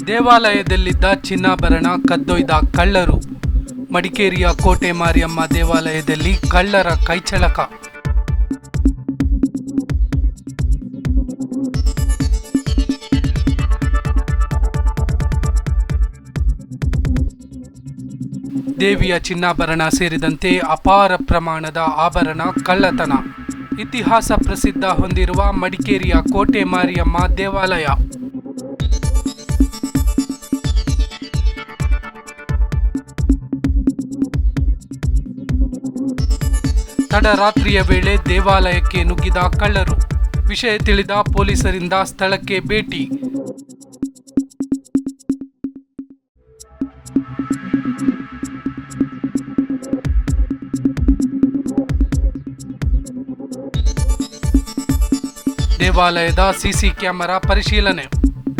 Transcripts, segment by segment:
ದೇವಾಲಯದಲ್ಲಿದ್ದ ಚಿನ್ನಾಭರಣ ಕದ್ದೊಯ್ದ ಕಳ್ಳರು. ಮಡಿಕೇರಿಯ ಕೋಟೆ ಮಾರಿಯಮ್ಮ ದೇವಾಲಯದಲ್ಲಿ ಕಳ್ಳರ ಕೈಚಳಕ. ದೇವಿಯ ಚಿನ್ನಾಭರಣ ಸೇರಿದಂತೆ ಅಪಾರ ಪ್ರಮಾಣದ ಆಭರಣ ಕಳ್ಳತನ. ಇತಿಹಾಸ ಪ್ರಸಿದ್ಧ ಹೊಂದಿರುವ ಮಡಿಕೇರಿಯ ಕೋಟೆ ಮಾರಿಯಮ್ಮ ದೇವಾಲಯ. ತಡರಾತ್ರಿಯ ವೇಳೆ ದೇವಾಲಯಕ್ಕೆ ನುಗ್ಗಿದ ಕಳ್ಳರು. ವಿಷಯ ತಿಳಿದ ಪೊಲೀಸರಿಂದ ಸ್ಥಳಕ್ಕೆ ಭೇಟಿ. ದೇವಾಲಯದ ಸಿಸಿ ಕ್ಯಾಮೆರಾ ಪರಿಶೀಲನೆ.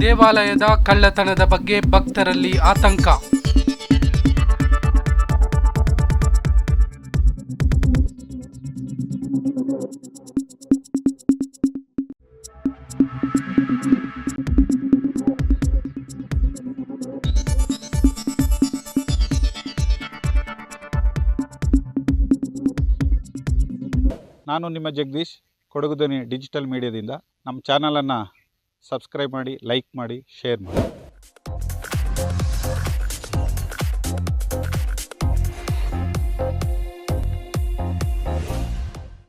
ದೇವಾಲಯದ ಕಳ್ಳತನದ ಬಗ್ಗೆ ಭಕ್ತರಲ್ಲಿ ಆತಂಕ. ನಾನು ನಿಮ್ಮ ಜಗದೀಶ್, ಕೊಡಗು ಧ್ವನಿ ಡಿಜಿಟಲ್ ಮೀಡಿಯಾದಿಂದ. ನಮ್ಮ ಚಾನಲನ್ನು ಸಬ್ಸ್ಕ್ರೈಬ್ ಮಾಡಿ, ಲೈಕ್ ಮಾಡಿ, ಶೇರ್ ಮಾಡಿ.